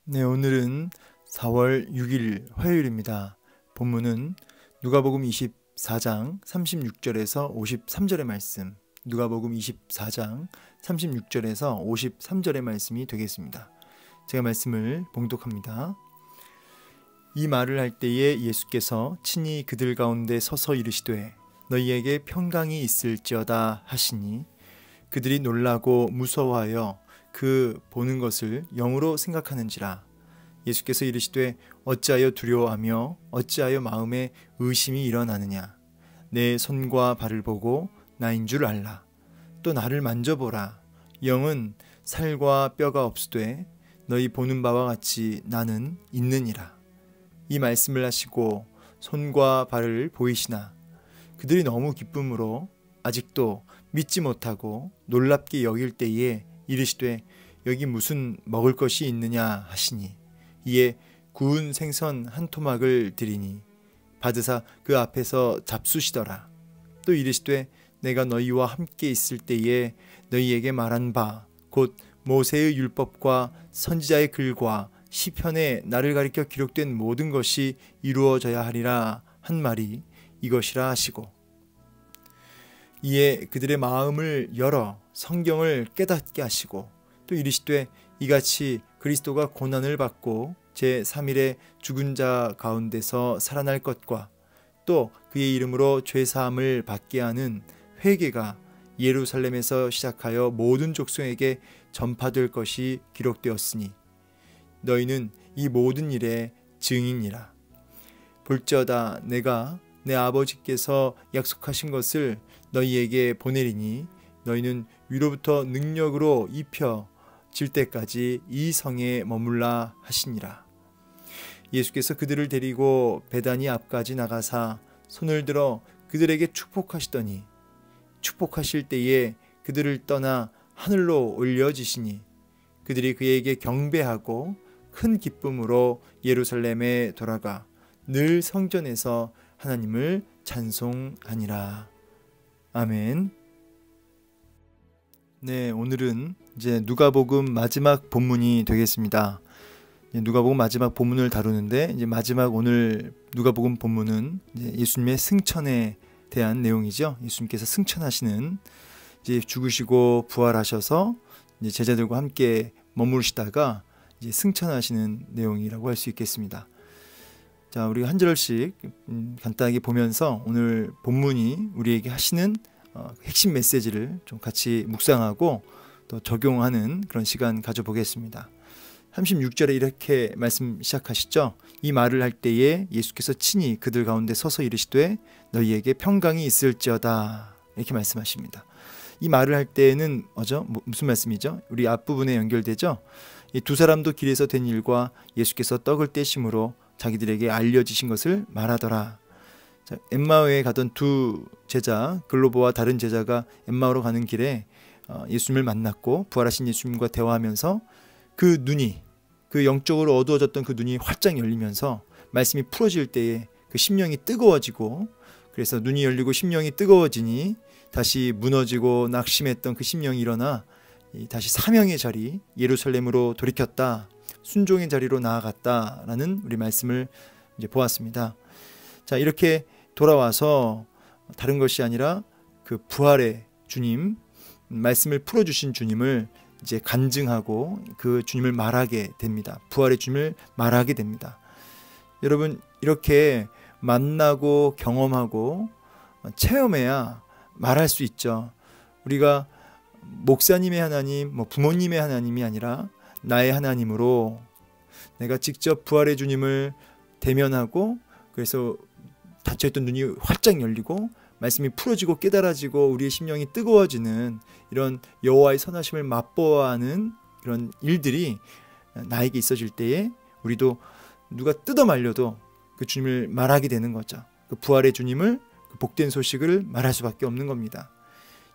네, 오늘은 4월 6일 화요일입니다. 본문은 누가복음 24장 36절에서 53절의 말씀, 누가복음 24장 36절에서 53절의 말씀이 되겠습니다. 제가 말씀을 봉독합니다. 이 말을 할 때에 예수께서 친히 그들 가운데 서서 이르시되 너희에게 평강이 있을지어다 하시니 그들이 놀라고 무서워하여 그 보는 것을 영으로 생각하는지라. 예수께서 이르시되 어찌하여 두려워하며 어찌하여 마음에 의심이 일어나느냐. 내 손과 발을 보고 나인 줄 알라. 또 나를 만져보라. 영은 살과 뼈가 없으되 너희 보는 바와 같이 나는 있느니라. 이 말씀을 하시고 손과 발을 보이시나 그들이 너무 기쁨으로 아직도 믿지 못하고 놀랍게 여길 때에 이르시되 여기 무슨 먹을 것이 있느냐 하시니 이에 구운 생선 한 토막을 드리니 받으사 그 앞에서 잡수시더라. 또 이르시되 내가 너희와 함께 있을 때에 너희에게 말한 바 곧 모세의 율법과 선지자의 글과 시편에 나를 가리켜 기록된 모든 것이 이루어져야 하리라 한 말이 이것이라 하시고 이에 그들의 마음을 열어 성경을 깨닫게 하시고 또 이르시되 이같이 그리스도가 고난을 받고 제3일에 죽은 자 가운데서 살아날 것과 또 그의 이름으로 죄사함을 받게 하는 회개가 예루살렘에서 시작하여 모든 족속에게 전파될 것이 기록되었으니 너희는 이 모든 일의 증인이라. 볼지어다 내가 내 아버지께서 약속하신 것을 너희에게 보내리니 너희는 위로부터 능력으로 입혀질 때까지 이 성에 머물라 하시니라. 예수께서 그들을 데리고 베다니 앞까지 나가사 손을 들어 그들에게 축복하시더니 축복하실 때에 그들을 떠나 하늘로 올려지시니 그들이 그에게 경배하고 큰 기쁨으로 예루살렘에 돌아가 늘 성전에서 하나님을 찬송하니라. 아멘. 네, 오늘은 이제 누가복음 마지막 본문이 되겠습니다. 누가복음 마지막 본문을 다루는데 이제 마지막 오늘 누가복음 본문은 이제 예수님의 승천에 대한 내용이죠. 예수님께서 승천하시는 이제 죽으시고 부활하셔서 이제 제자들과 함께 머무르시다가 이제 승천하시는 내용이라고 할 수 있겠습니다. 자, 우리 한 절씩 간단하게 보면서 오늘 본문이 우리에게 하시는 핵심 메시지를 좀 같이 묵상하고 또 적용하는 그런 시간 가져보겠습니다. 36절에 이렇게 말씀 시작하시죠. 이 말을 할 때에 예수께서 친히 그들 가운데 서서 이르시되 너희에게 평강이 있을지어다 이렇게 말씀하십니다. 이 말을 할 때는 무슨 말씀이죠? 우리 앞부분에 연결되죠. 이 두 사람도 길에서 된 일과 예수께서 떡을 떼심으로 자기들에게 알려지신 것을 말하더라. 자, 엠마오에 가던 두 제자 글로보와 다른 제자가 엠마오로 가는 길에 예수님을 만났고 부활하신 예수님과 대화하면서 그 눈이 그 영적으로 어두워졌던 그 눈이 활짝 열리면서 말씀이 풀어질 때에 그 심령이 뜨거워지고 그래서 눈이 열리고 심령이 뜨거워지니 다시 무너지고 낙심했던 그 심령이 일어나 다시 사명의 자리 예루살렘으로 돌이켰다. 순종의 자리로 나아갔다라는 우리 말씀을 이제 보았습니다. 자, 이렇게 돌아와서 다른 것이 아니라 그 부활의 주님, 말씀을 풀어주신 주님을 이제 간증하고 그 주님을 말하게 됩니다. 부활의 주님을 말하게 됩니다. 여러분, 이렇게 만나고 경험하고 체험해야 말할 수 있죠. 우리가 목사님의 하나님, 부모님의 하나님이 아니라 나의 하나님으로 내가 직접 부활의 주님을 대면하고 그래서 닫혀있던 눈이 활짝 열리고 말씀이 풀어지고 깨달아지고 우리의 심령이 뜨거워지는 이런 여호와의 선하심을 맛보아야 하는 이런 일들이 나에게 있어질 때에 우리도 누가 뜯어 말려도 그 주님을 말하게 되는 거죠. 그 부활의 주님을 그 복된 소식을 말할 수밖에 없는 겁니다.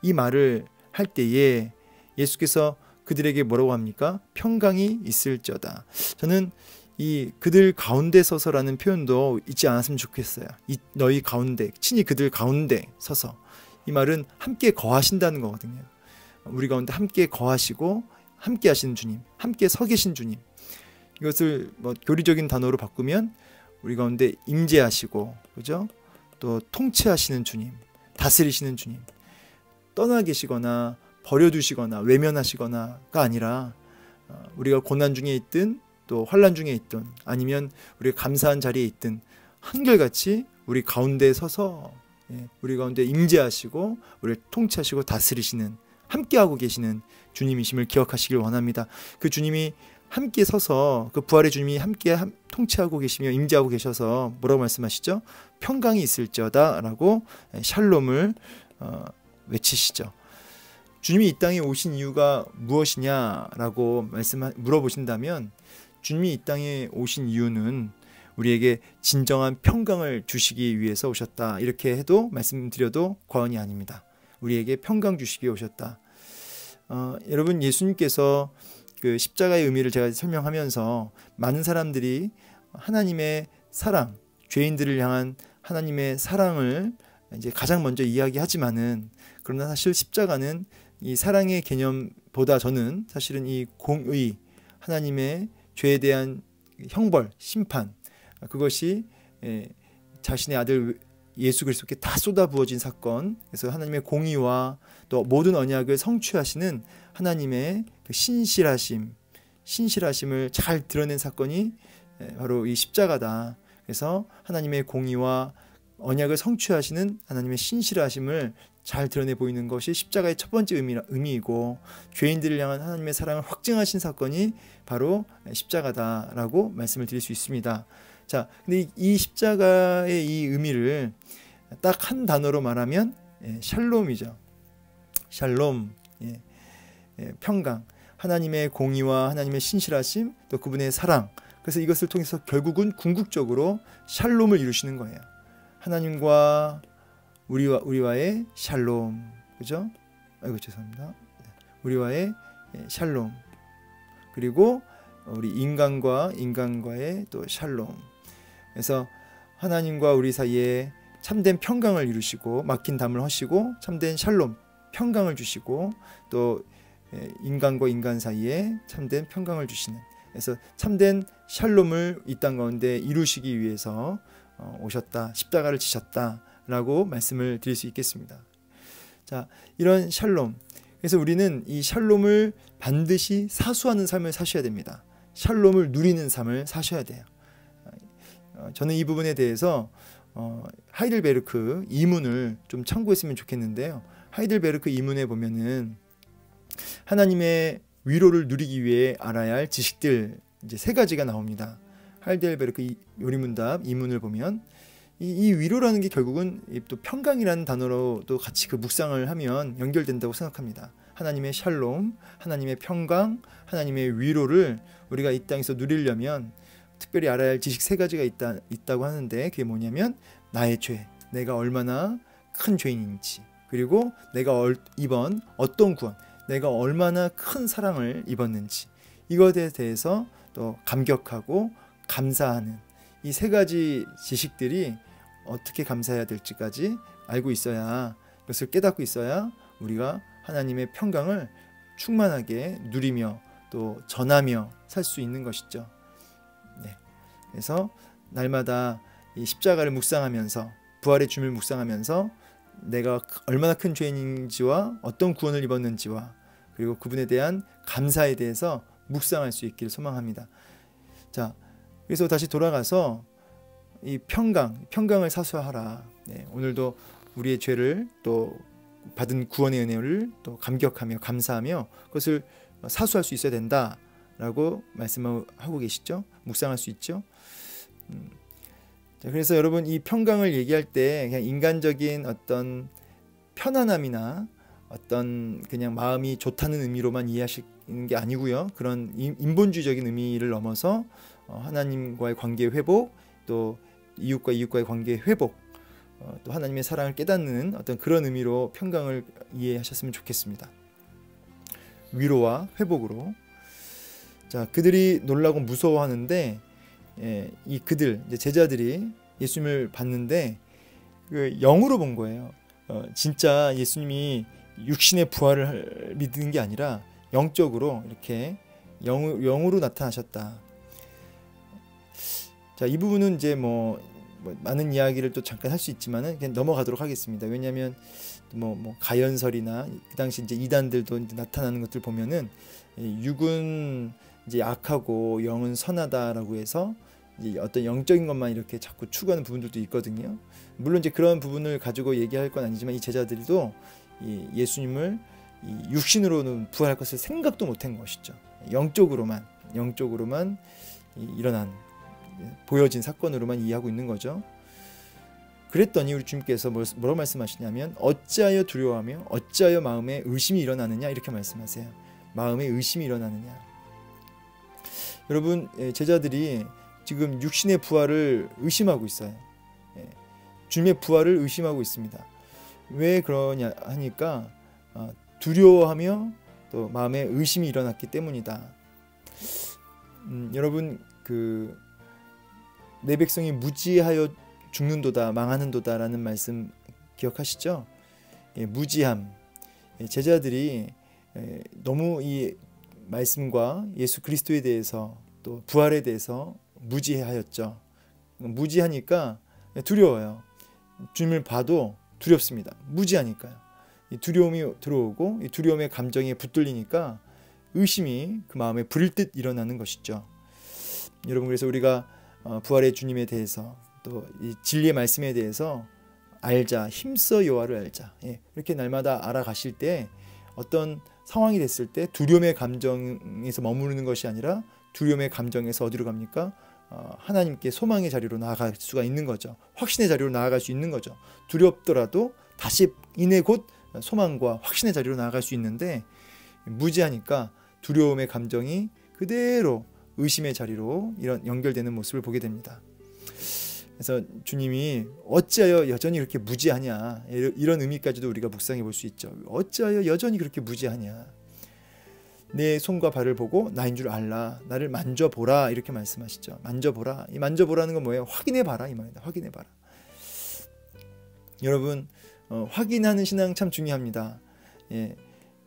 이 말을 할 때에 예수께서 그들에게 뭐라고 합니까? 평강이 있을지어다. 저는 이 그들 가운데 서서라는 표현도 잊지 않았으면 좋겠어요. 너희 가운데, 친히 그들 가운데 서서. 이 말은 함께 거하신다는 거거든요. 우리 가운데 함께 거하시고 함께 하시는 주님, 함께 서 계신 주님. 이것을 뭐 교리적인 단어로 바꾸면 우리 가운데 임재하시고, 그죠? 또 통치하시는 주님, 다스리시는 주님, 떠나 계시거나 버려두시거나 외면하시거나가 아니라 우리가 고난 중에 있든 또 환난 중에 있든 아니면 우리가 감사한 자리에 있든 한결같이 우리 가운데 서서 우리 가운데 임재하시고 우리를 통치하시고 다스리시는, 함께하고 계시는 주님이심을 기억하시길 원합니다. 그 주님이 함께 서서, 그 부활의 주님이 함께 통치하고 계시며 임재하고 계셔서 뭐라고 말씀하시죠? 평강이 있을지어다 라고 샬롬을 외치시죠. 주님이 이 땅에 오신 이유가 무엇이냐라고 물어보신다면, 주님이 이 땅에 오신 이유는 우리에게 진정한 평강을 주시기 위해서 오셨다, 이렇게 해도 말씀드려도 과언이 아닙니다. 우리에게 평강 주시기 위해 오셨다. 여러분, 예수님께서 그 십자가의 의미를 제가 설명하면서 많은 사람들이 하나님의 사랑, 죄인들을 향한 하나님의 사랑을 이제 가장 먼저 이야기하지만은, 그러나 사실 십자가는 이 사랑의 개념보다 저는 사실은 이 공의, 하나님의 죄에 대한 형벌, 심판, 그것이 자신의 아들 예수 그리스도께 다 쏟아부어진 사건, 그래서 하나님의 공의와 또 모든 언약을 성취하시는 하나님의 그 신실하심을 잘 드러낸 사건이 바로 이 십자가다. 그래서 하나님의 공의와 언약을 성취하시는 하나님의 신실하심을 잘 드러내 보이는 것이 십자가의 첫 번째 의미이고, 죄인들을 향한 하나님의 사랑을 확증하신 사건이 바로 십자가다라고 말씀을 드릴 수 있습니다. 자, 근데 이 십자가의 이 의미를 딱 한 단어로 말하면 샬롬이죠. 샬롬, 평강, 하나님의 공의와 하나님의 신실하심, 또 그분의 사랑. 그래서 이것을 통해서 결국은 궁극적으로 샬롬을 이루시는 거예요. 하나님과 우리와의 샬롬, 그죠? 아이고 죄송합니다. 우리와의 샬롬, 그리고 우리 인간과의 또 샬롬. 그래서 하나님과 우리 사이에 참된 평강을 이루시고 막힌 담을 허시고 참된 샬롬, 평강을 주시고, 또 인간과 인간 사이에 참된 평강을 주시는, 그래서 참된 샬롬을 이 땅 가운데 이루시기 위해서 오셨다, 십자가를 지셨다라고 말씀을 드릴 수 있겠습니다. 자, 이런 샬롬, 그래서 우리는 이 샬롬을 반드시 사수하는 삶을 사셔야 됩니다. 샬롬을 누리는 삶을 사셔야 돼요. 저는 이 부분에 대해서 하이델베르크 이문을 좀 참고했으면 좋겠는데요. 하이델베르크 이문에 보면은 하나님의 위로를 누리기 위해 알아야 할 지식들 이제 3가지가 나옵니다. 하이델베르크 요리문답 이문을 보면 이 위로라는 게 결국은 또 평강이라는 단어로도 같이 그 묵상을 하면 연결된다고 생각합니다. 하나님의 샬롬, 하나님의 평강, 하나님의 위로를 우리가 이 땅에서 누리려면 특별히 알아야 할 지식 3가지가 있다고 하는데, 그게 뭐냐면 나의 죄, 내가 얼마나 큰 죄인인지, 그리고 내가 입은 어떤 구원, 내가 얼마나 큰 사랑을 입었는지, 이것에 대해서 또 감격하고 감사하는 이 3가지 지식들이 어떻게 감사해야 될지까지 알고 있어야, 그것을 깨닫고 있어야 우리가 하나님의 평강을 충만하게 누리며 또 전하며 살 수 있는 것이죠. 네. 그래서 날마다 이 십자가를 묵상하면서, 부활의 주님을 묵상하면서 내가 얼마나 큰 죄인인지와 어떤 구원을 입었는지와 그리고 그분에 대한 감사에 대해서 묵상할 수 있기를 소망합니다. 자, 그래서 다시 돌아가서 이 평강을 사수하라. 네, 오늘도 우리의 죄를 또 받은 구원의 은혜를 또 감격하며 감사하며 그것을 사수할 수 있어야 된다라고 말씀하고 계시죠. 묵상할 수 있죠. 자, 그래서 여러분, 이 평강을 얘기할 때 그냥 인간적인 어떤 편안함이나 어떤 그냥 마음이 좋다는 의미로만 이해하시는 게 아니고요. 그런 인본주의적인 의미를 넘어서 하나님과의 관계 회복, 또 이웃과의 관계 회복, 또 하나님의 사랑을 깨닫는 어떤 그런 의미로 평강을 이해하셨으면 좋겠습니다. 위로와 회복으로. 자, 그들이 놀라고 무서워하는데, 이 그들 이제 제자들이 예수님을 봤는데 그 영으로 본 거예요. 진짜 예수님이 육신의 부활을 믿는 게 아니라 영적으로 이렇게 영으로 나타나셨다. 자, 이 부분은 이제 많은 이야기를 또 잠깐 할 수 있지만은 그냥 넘어가도록 하겠습니다. 왜냐하면 가연설이나 그 당시 이제 이단들도 이제 나타나는 것들 보면은 육은 이제 악하고 영은 선하다라고 해서 이제 어떤 영적인 것만 이렇게 자꾸 추구하는 부분들도 있거든요. 물론 이제 그런 부분을 가지고 얘기할 건 아니지만 이 제자들도 이 예수님을 이 육신으로는 부활할 것을 생각도 못한 것이죠. 영적으로만 일어난 보여진 사건으로만 이해하고 있는 거죠. 그랬더니 우리 주님께서 뭐라고 말씀하시냐면 어찌하여 두려워하며 어찌하여 마음에 의심이 일어나느냐 이렇게 말씀하세요. 마음에 의심이 일어나느냐. 여러분, 제자들이 지금 육신의 부활을 의심하고 있어요. 주님의 부활을 의심하고 있습니다. 왜 그러냐 하니까 두려워하며 또 마음에 의심이 일어났기 때문이다. 여러분, 내 백성이 무지하여 죽는도다 망하는도다라는 말씀 기억하시죠? 무지함. 제자들이 너무 이 말씀과 예수 그리스도에 대해서 또 부활에 대해서 무지하였죠. 무지하니까 두려워요. 주님을 봐도 두렵습니다. 무지하니까요. 이 두려움이 들어오고 이 두려움의 감정에 붙들리니까 의심이 그 마음에 불일 듯 일어나는 것이죠. 여러분, 그래서 우리가 부활의 주님에 대해서 또 이 진리의 말씀에 대해서 알자, 힘써 여호와를 알자. 이렇게 날마다 알아가실 때 어떤 상황이 됐을 때 두려움의 감정에서 머무르는 것이 아니라 두려움의 감정에서 어디로 갑니까? 하나님께 소망의 자리로 나아갈 수가 있는 거죠. 확신의 자리로 나아갈 수 있는 거죠. 두렵더라도 다시 이내 곧 소망과 확신의 자리로 나아갈 수 있는데 무지하니까 두려움의 감정이 그대로 의심의 자리로 이런 연결되는 모습을 보게 됩니다. 그래서 주님이 어찌하여 여전히 그렇게 무지하냐, 이런 의미까지도 우리가 묵상해 볼 수 있죠. 어찌하여 여전히 그렇게 무지하냐. 내 손과 발을 보고 나인 줄 알라. 나를 만져보라. 이렇게 말씀하시죠. 만져보라. 이 만져보라는 건 뭐예요? 확인해봐라 이 말입니다. 확인해봐라. 여러분, 확인하는 신앙 참 중요합니다.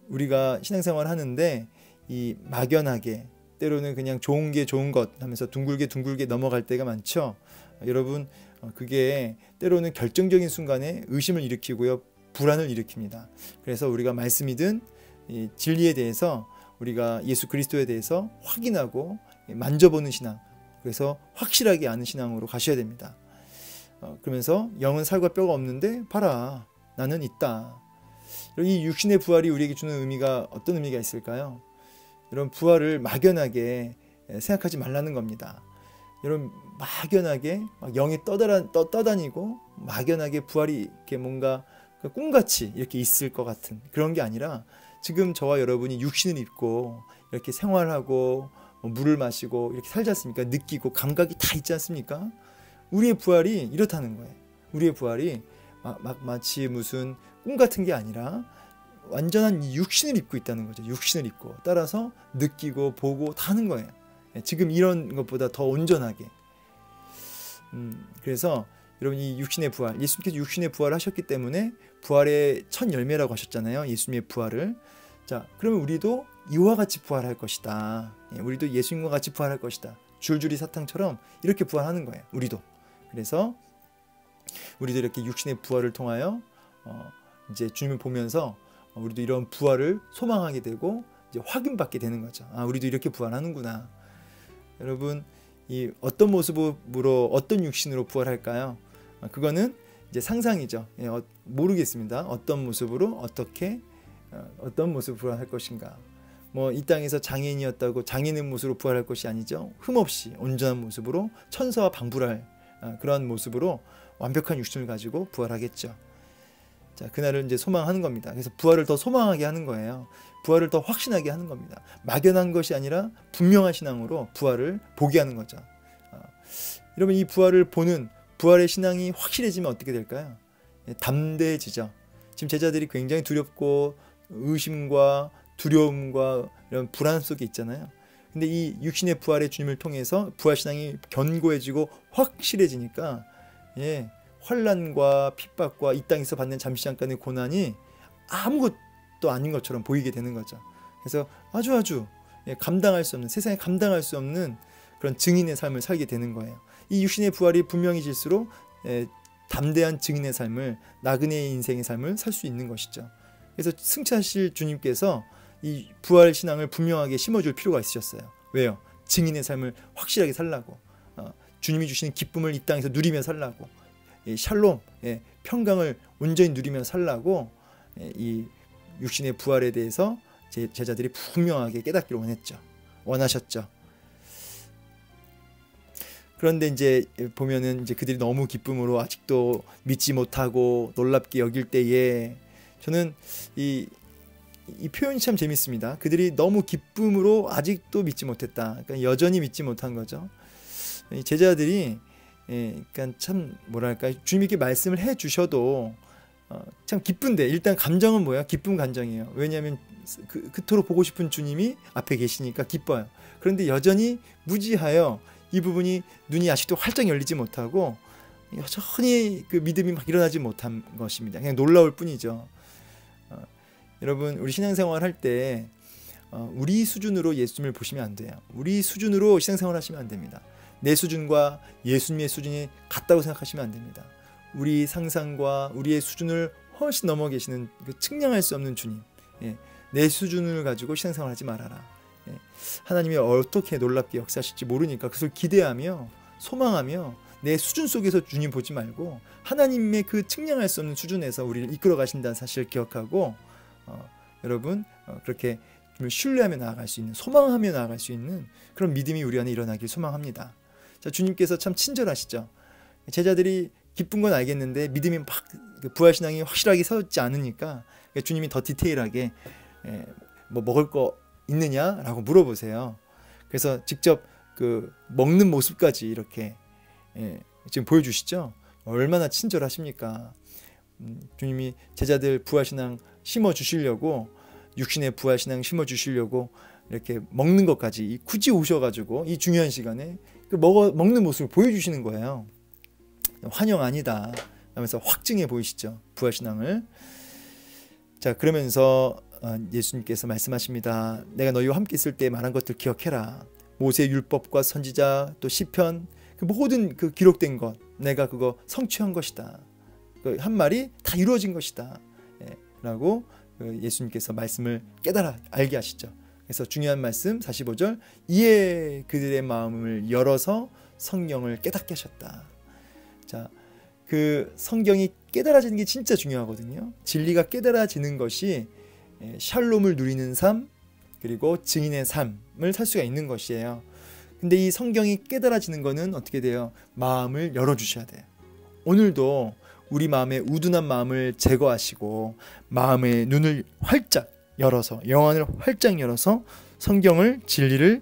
우리가 신앙생활 하는데 이 막연하게 때로는 그냥 좋은 게 좋은 것 하면서 둥글게 넘어갈 때가 많죠. 여러분, 그게 때로는 결정적인 순간에 의심을 일으키고요, 불안을 일으킵니다. 그래서 우리가 말씀이든 이 진리에 대해서 우리가 예수 그리스도에 대해서 확인하고 만져보는 신앙, 그래서 확실하게 아는 신앙으로 가셔야 됩니다. 그러면서 영은 살과 뼈가 없는데 봐라, 나는 있다. 이 육신의 부활이 우리에게 주는 의미가 어떤 의미가 있을까요? 이런 부활을 막연하게 생각하지 말라는 겁니다. 여러분, 막연하게 영이 떠다니고 막연하게 부활이 이렇게 뭔가 꿈같이 이렇게 있을 것 같은 그런 게 아니라 지금 저와 여러분이 육신을 입고 이렇게 생활하고 물을 마시고 이렇게 살지 않습니까? 느끼고 감각이 다 있지 않습니까? 우리의 부활이 이렇다는 거예요. 우리의 부활이 마치 무슨 꿈 같은 게 아니라 완전한 육신을 입고 있다는 거죠. 육신을 입고 따라서 느끼고 보고 다 하는 거예요. 지금 이런 것보다 더 온전하게. 그래서 여러분, 이 육신의 부활, 예수님께서 육신의 부활을 하셨기 때문에 부활의 첫 열매라고 하셨잖아요. 예수님의 부활을. 자, 그러면 우리도 이와 같이 부활할 것이다. 우리도 예수님과 같이 부활할 것이다. 줄줄이 사탕처럼 이렇게 부활하는 거예요. 우리도. 그래서 우리도 이렇게 육신의 부활을 통하여 이제 주님을 보면서 우리도 이런 부활을 소망하게 되고 이제 확인받게 되는 거죠. 아, 우리도 이렇게 부활하는구나. 여러분, 이 어떤 모습으로 어떤 육신으로 부활할까요? 그거는 이제 상상이죠. 모르겠습니다. 어떤 모습으로 어떤 모습으로 부활할 것인가. 이 땅에서 장애인이었다고 장애인의 모습으로 부활할 것이 아니죠. 흠없이 온전한 모습으로 천사와 방불할 그런 모습으로 완벽한 육신을 가지고 부활하겠죠. 자, 그날을 이제 소망하는 겁니다. 그래서 부활을 더 소망하게 하는 거예요. 부활을 더 확신하게 하는 겁니다. 막연한 것이 아니라 분명한 신앙으로 부활을 보게 하는 거죠. 여러분, 이 부활을 보는 부활의 신앙이 확실해지면 어떻게 될까요? 담대해지죠. 지금 제자들이 굉장히 두렵고 의심과 두려움과 이런 불안 속에 있잖아요. 근데 이 육신의 부활의 주님을 통해서 부활 신앙이 견고해지고 확실해지니까 환난과 핍박과 이 땅에서 받는 잠시 잠깐의 고난이 아무것도 아닌 것처럼 보이게 되는 거죠. 그래서 아주 감당할 수 없는, 세상에 감당할 수 없는 그런 증인의 삶을 살게 되는 거예요. 이 육신의 부활이 분명해질수록 담대한 증인의 삶을, 나그네의 인생의 삶을 살 수 있는 것이죠. 그래서 승천하실 주님께서 이 부활 신앙을 분명하게 심어줄 필요가 있으셨어요. 왜요? 증인의 삶을 확실하게 살라고, 주님이 주시는 기쁨을 이 땅에서 누리며 살라고, 샬롬, 평강을 온전히 누리며 살라고, 이 육신의 부활에 대해서 제자들이 분명하게 깨닫기를 원하셨죠. 그런데 이제 보면은 이제 그들이 너무 기쁨으로 아직도 믿지 못하고 놀랍게 여길 때에, 저는 이 표현이 참 재밌습니다. 그들이 너무 기쁨으로 아직도 믿지 못했다. 그러니까 여전히 믿지 못한 거죠. 이 제자들이, 그러니까 참 뭐랄까, 주님께 말씀을 해 주셔도 참 기쁜데, 일단 감정은 뭐야? 기쁜 감정이에요. 왜냐하면 그토록 보고 싶은 주님이 앞에 계시니까 기뻐요. 그런데 여전히 무지하여 이 부분이, 눈이 아직도 활짝 열리지 못하고 여전히 그 믿음이 막 일어나지 못한 것입니다. 그냥 놀라울 뿐이죠. 여러분, 우리 신앙생활 할 때 우리 수준으로 예수님을 보시면 안 돼요. 우리 수준으로 신앙생활 하시면 안 됩니다. 내 수준과 예수님의 수준이 같다고 생각하시면 안 됩니다. 우리 상상과 우리의 수준을 훨씬 넘어 계시는 그 측량할 수 없는 주님, 내 수준을 가지고 신앙생활 하지 말아라. 하나님이 어떻게 놀랍게 역사하실지 모르니까 그것을 기대하며 소망하며 내 수준 속에서 주님 보지 말고 하나님의 그 측량할 수 없는 수준에서 우리를 이끌어 가신다는 사실을 기억하고, 여러분, 그렇게 신뢰하며 나아갈 수 있는, 소망하며 나아갈 수 있는 그런 믿음이 우리 안에 일어나길 소망합니다. 자, 주님께서 참 친절하시죠. 제자들이 기쁜 건 알겠는데 믿음이 막 부활신앙이 확실하게 서지 않으니까 주님이 더 디테일하게 뭐 먹을 거 있느냐라고 물어보세요. 그래서 직접 그 먹는 모습까지 이렇게 지금 보여주시죠. 얼마나 친절하십니까? 주님이 제자들 부활신앙 심어주시려고, 육신의 부활신앙 심어주시려고 이렇게 먹는 것까지 굳이 오셔가지고 이 중요한 시간에 그 먹는 모습을 보여주시는 거예요. 환영 아니다 하면서 확증해 보이시죠, 부활신앙을. 자, 그러면서 예수님께서 말씀하십니다. 내가 너희와 함께 있을 때 말한 것들 기억해라. 모세 율법과 선지자 또 시편, 그 모든 그 기록된 것 내가 그거 성취한 것이다. 그 한 말이 다 이루어진 것이다. 라고 예수님께서 말씀을 깨달아 알게 하시죠. 그래서 중요한 말씀 45절, 이에 그들의 마음을 열어서 성경을 깨닫게 하셨다. 자, 그 성경이 깨달아지는 게 진짜 중요하거든요. 진리가 깨달아지는 것이 샬롬을 누리는 삶, 그리고 증인의 삶을 살 수가 있는 것이에요. 근데 이 성경이 깨달아지는 거는 어떻게 돼요? 마음을 열어주셔야 돼요. 오늘도 우리 마음의 우둔한 마음을 제거하시고 마음의 눈을 활짝 열어서, 영안을 활짝 열어서 성경을, 진리를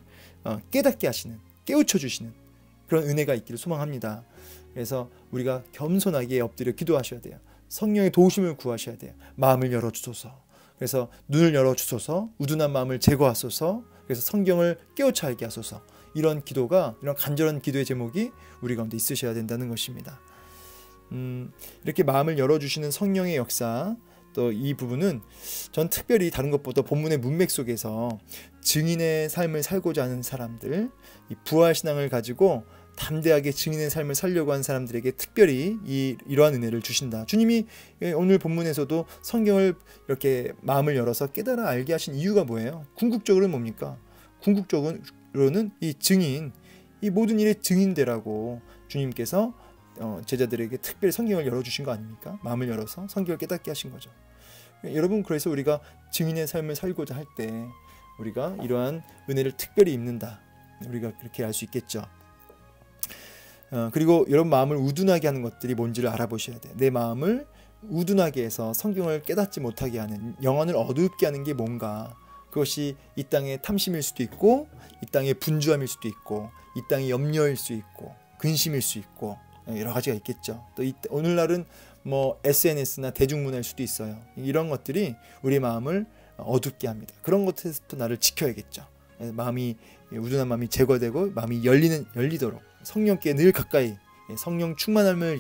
깨닫게 하시는, 깨우쳐 주시는 그런 은혜가 있기를 소망합니다. 그래서 우리가 겸손하게 엎드려 기도하셔야 돼요. 성령의 도우심을 구하셔야 돼요. 마음을 열어주소서. 그래서 눈을 열어주소서, 우둔한 마음을 제거하소서, 그래서 성경을 깨우쳐 알게 하소서. 이런 기도가, 이런 간절한 기도의 제목이 우리 가운데 있으셔야 된다는 것입니다. 이렇게 마음을 열어주시는 성령의 역사, 또 이 부분은 전 특별히 다른 것보다 본문의 문맥 속에서 증인의 삶을 살고자 하는 사람들, 이 부활신앙을 가지고 담대하게 증인의 삶을 살려고 하는 사람들에게 특별히 이러한 은혜를 주신다. 주님이 오늘 본문에서도 성경을 이렇게 마음을 열어서 깨달아 알게 하신 이유가 뭐예요? 궁극적으로는 뭡니까? 궁극적으로는 이 증인, 이 모든 일의 증인되라고 주님께서 제자들에게 특별히 성경을 열어주신 거 아닙니까? 마음을 열어서 성경을 깨닫게 하신 거죠. 여러분, 그래서 우리가 증인의 삶을 살고자 할 때 우리가 이러한 은혜를 특별히 입는다. 우리가 그렇게 알 수 있겠죠. 그리고 여러분, 마음을 우둔하게 하는 것들이 뭔지를 알아보셔야 돼요. 내 마음을 우둔하게 해서 성경을 깨닫지 못하게 하는, 영혼을 어둡게 하는 게 뭔가. 그것이 이 땅의 탐심일 수도 있고, 이 땅의 분주함일 수도 있고, 이 땅의 염려일 수 있고, 근심일 수 있고, 여러 가지가 있겠죠. 또 오늘날은 뭐 SNS나 대중문화일 수도 있어요. 이런 것들이 우리 마음을 어둡게 합니다. 그런 것에서부터 나를 지켜야겠죠. 마음이, 우둔한 마음이 제거되고 마음이 열리도록 성령께 늘 가까이, 성령 충만함을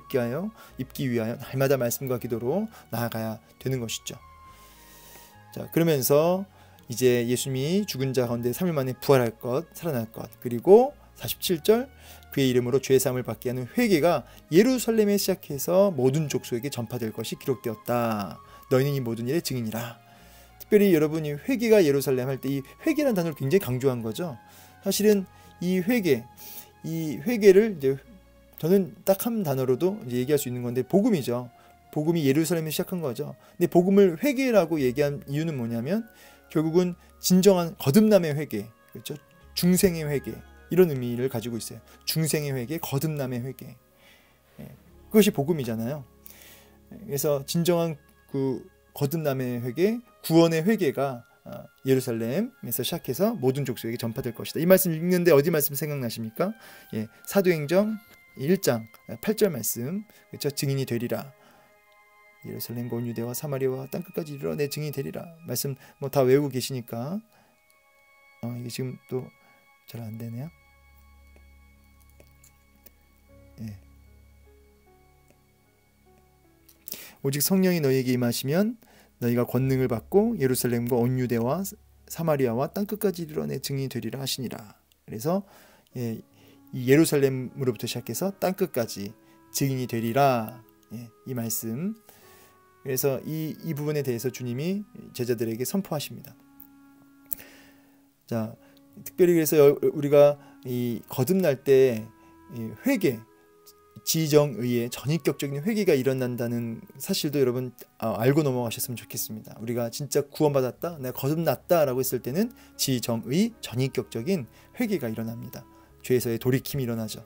입기 위하여 날마다 말씀과 기도로 나아가야 되는 것이죠. 자, 그러면서 이제 예수님이 죽은 자 가운데 3일 만에 부활할 것, 살아날 것, 그리고 47절 그의 이름으로 죄사함을 받게 하는 회개가 예루살렘에 시작해서 모든 족속에게 전파될 것이 기록되었다. 너희는 이 모든 일의 증인이라. 특별히 여러분이 회개가 예루살렘 할 때 이 회개라는 단어를 굉장히 강조한 거죠. 사실은 이 회개를 이제 저는 딱 한 단어로도 이제 얘기할 수 있는 건데 복음이죠. 복음이 예루살렘에 시작한 거죠. 근데 복음을 회개라고 얘기한 이유는 뭐냐면 결국은 진정한 거듭남의 회개, 그렇죠? 중생의 회개 이런 의미를 가지고 있어요. 중생의 회개, 거듭남의 회개. 그것이 복음이잖아요. 그래서 진정한 그 거듭남의 회개, 구원의 회개가 예루살렘에서 시작해서 모든 족속에게 전파될 것이다. 이 말씀 읽는데 어디 말씀 생각나십니까? 사도행전 1장 8절 말씀, 그렇죠? 증인이 되리라. 예루살렘과 온 유대와 사마리아와 땅끝까지 이르러 내 증인이 되리라. 말씀 뭐 다 외우고 계시니까 이게 지금 또 잘 안 되네요. 오직 성령이 너희에게 임하시면 너희가 권능을 받고 예루살렘과 온 유대와 사마리아와 땅끝까지 이르러 내 증인이 되리라 하시니라. 그래서 이 예루살렘으로부터 시작해서 땅끝까지 증인이 되리라. 이 말씀. 그래서 이 부분에 대해서 주님이 제자들에게 선포하십니다. 자, 특별히 그래서 우리가 이 거듭날 때 회개, 지정의의 전인격적인 회개가 일어난다는 사실도 여러분 알고 넘어가셨으면 좋겠습니다. 우리가 진짜 구원받았다, 내가 거듭났다 라고 했을 때는 지정의 전인격적인 회개가 일어납니다. 죄에서의 돌이킴이 일어나죠.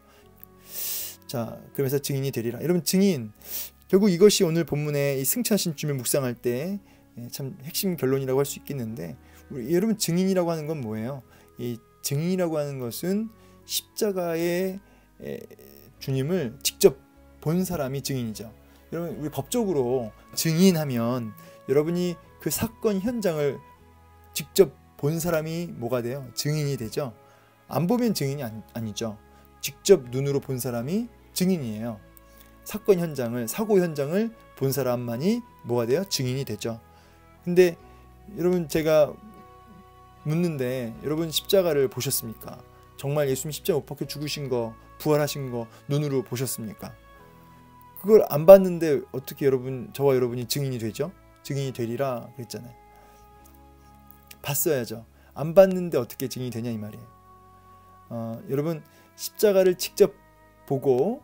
자, 그러면서 증인이 되리라. 여러분, 증인, 결국 이것이 오늘 본문의 이 승천하신 주님을 묵상할 때 참 핵심 결론이라고 할 수 있겠는데, 여러분, 증인이라고 하는 건 뭐예요? 이 증인이라고 하는 것은 십자가의 주님을 직접 본 사람이 증인이죠. 여러분, 우리 법적으로 증인하면 여러분이 그 사건 현장을 직접 본 사람이 뭐가 돼요? 증인이 되죠. 안 보면 증인이 아니죠. 직접 눈으로 본 사람이 증인이에요. 사건 현장을, 사고 현장을 본 사람만이 뭐가 돼요? 증인이 되죠. 근데 여러분, 제가 묻는데 여러분 십자가를 보셨습니까? 정말 예수님 십자가 못 박혀 죽으신 거, 부활하신 거 눈으로 보셨습니까? 그걸 안 봤는데 어떻게 저와 여러분이 증인이 되죠? 증인이 되리라 그랬잖아요. 봤어야죠. 안 봤는데 어떻게 증인이 되냐 이 말이에요. 여러분, 십자가를 직접 보고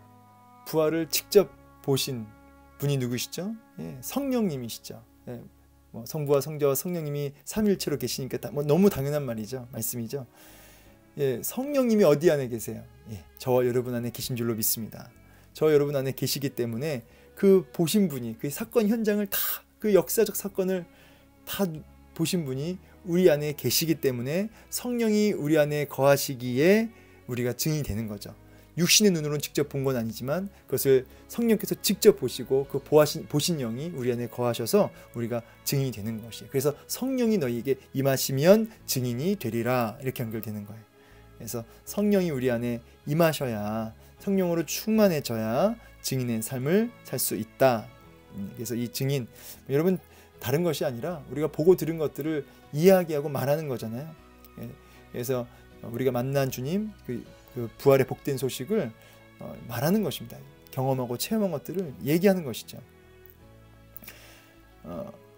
부활을 직접 보신 분이 누구시죠? 성령님이시죠. 뭐 성부와 성자와 성령님이 삼일체로 계시니까 뭐 너무 당연한 말씀이죠. 성령님이 어디 안에 계세요? 저와 여러분 안에 계신 줄로 믿습니다. 저와 여러분 안에 계시기 때문에 그 보신 분이, 그 사건 현장을 다, 그 역사적 사건을 다 보신 분이 우리 안에 계시기 때문에 성령이 우리 안에 거하시기에 우리가 증인이 되는 거죠. 육신의 눈으로는 직접 본 건 아니지만 그것을 성령께서 직접 보시고 그 보신 영이 우리 안에 거하셔서 우리가 증인이 되는 것이에요. 그래서 성령이 너희에게 임하시면 증인이 되리라, 이렇게 연결되는 거예요. 그래서 성령이 우리 안에 임하셔야, 성령으로 충만해져야 증인의 삶을 살 수 있다. 그래서 이 증인, 여러분, 다른 것이 아니라 우리가 보고 들은 것들을 이야기하고 말하는 거잖아요. 그래서 우리가 만난 주님, 그 부활의 복된 소식을 말하는 것입니다. 경험하고 체험한 것들을 얘기하는 것이죠.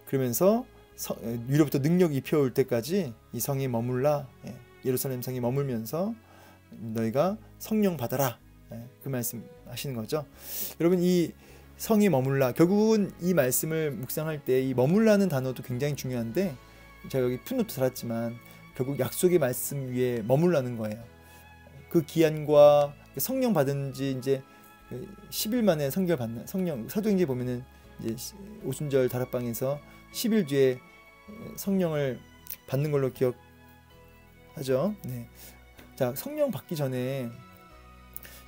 그러면서 위로부터 능력이 입혀올 때까지 이 성에 머물라, 예루살렘 성에 머물면서 너희가 성령 받아라, 그 말씀 하시는 거죠. 여러분, 이 성에 머물라, 결국은 이 말씀을 묵상할 때 이 머물라는 단어도 굉장히 중요한데, 제가 여기 풋노트 달았지만 결국 약속의 말씀 위에 머물라는 거예요. 그 기한과 성령 받은 지 이제 10일 만에 성결 받는, 성령 사도행전에 보면은 이제 오순절 다락방에서 10일 뒤에 성령을 받는 걸로 기억하죠. 자, 성령 받기 전에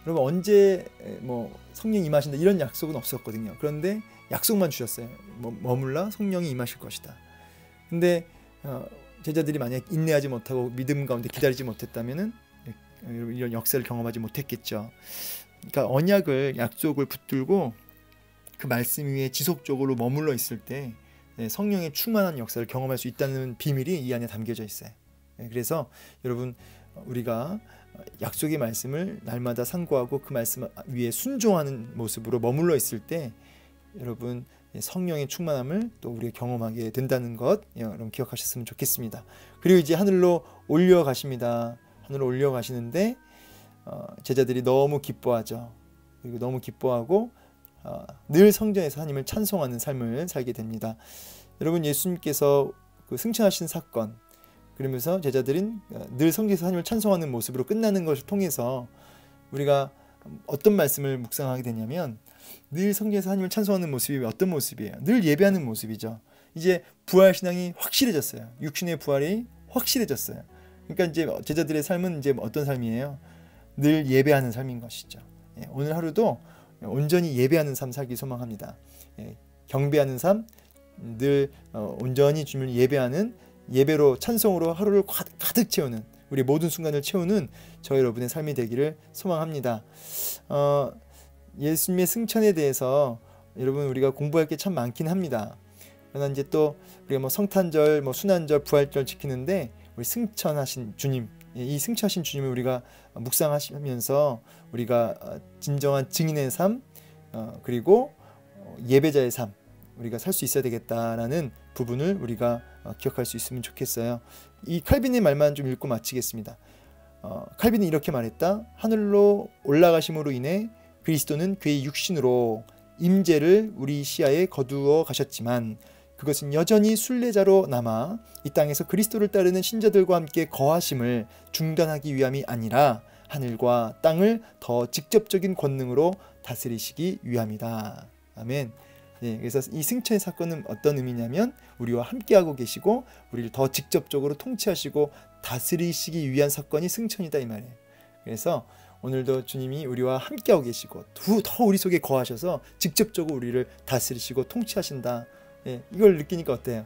여러분 언제 뭐 성령 임하신다 이런 약속은 없었거든요. 그런데 약속만 주셨어요. 머물라 성령이 임하실 것이다. 근데 제자들이 만약 인내하지 못하고 믿음 가운데 기다리지 못했다면은 이런 역사를 경험하지 못했겠죠. 그러니까 언약을, 약속을 붙들고 그 말씀 위에 지속적으로 머물러 있을 때 성령의 충만한 역사를 경험할 수 있다는 비밀이 이 안에 담겨져 있어요. 그래서 여러분, 우리가 약속의 말씀을 날마다 상고하고 그 말씀 위에 순종하는 모습으로 머물러 있을 때 여러분 성령의 충만함을 또 우리가 경험하게 된다는 것 여러분 기억하셨으면 좋겠습니다. 그리고 이제 하늘로 올려가십니다. 하늘로 올려가시는데 제자들이 너무 기뻐하죠. 그리고 너무 기뻐하고 늘 성전에서 하나님을 찬송하는 삶을 살게 됩니다. 여러분 예수님께서 그 승천하신 사건 그러면서 제자들은 늘 성전에서 하나님을 찬송하는 모습으로 끝나는 것을 통해서 우리가 어떤 말씀을 묵상하게 되냐면 늘 성전에서 하나님을 찬송하는 모습이 어떤 모습이에요? 늘 예배하는 모습이죠. 이제 부활신앙이 확실해졌어요. 육신의 부활이 확실해졌어요. 그러니까 이제 제자들의 삶은 이제 어떤 삶이에요? 늘 예배하는 삶인 것이죠. 오늘 하루도 온전히 예배하는 삶 살기 소망합니다. 경배하는 삶, 늘 온전히 주님을 예배하는 예배로 찬송으로 하루를 가득 채우는 우리 모든 순간을 채우는 저 여러분의 삶이 되기를 소망합니다. 예수님의 승천에 대해서 여러분 우리가 공부할 게 참 많긴 합니다. 그러나 이제 또 우리가 뭐 성탄절, 뭐 순환절, 부활절 지키는데 우리 승천하신 주님, 이 승천하신 주님을 우리가 묵상하시면서 우리가 진정한 증인의 삶, 그리고 예배자의 삶 우리가 살 수 있어야 되겠다라는 부분을 우리가 기억할 수 있으면 좋겠어요. 이 칼빈의 말만 좀 읽고 마치겠습니다. 칼빈은 이렇게 말했다. 하늘로 올라가심으로 인해 그리스도는 그의 육신으로 임재를 우리 시야에 거두어 가셨지만 그것은 여전히 순례자로 남아 이 땅에서 그리스도를 따르는 신자들과 함께 거하심을 중단하기 위함이 아니라 하늘과 땅을 더 직접적인 권능으로 다스리시기 위함이다. 아멘. 그래서 이 승천의 사건은 어떤 의미냐면 우리와 함께하고 계시고 우리를 더 직접적으로 통치하시고 다스리시기 위한 사건이 승천이다 이 말이에요. 그래서 오늘도 주님이 우리와 함께하고 계시고 더 우리 속에 거하셔서 직접적으로 우리를 다스리시고 통치하신다. 이걸 느끼니까 어때요?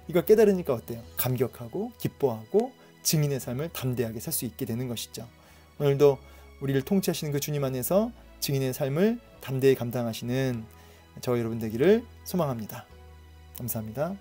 이걸 깨달으니까 어때요? 감격하고 기뻐하고 증인의 삶을 담대하게 살 수 있게 되는 것이죠. 오늘도 우리를 통치하시는 그 주님 안에서 증인의 삶을 담대히 감당하시는 저 여러분 되기를 소망합니다. 감사합니다.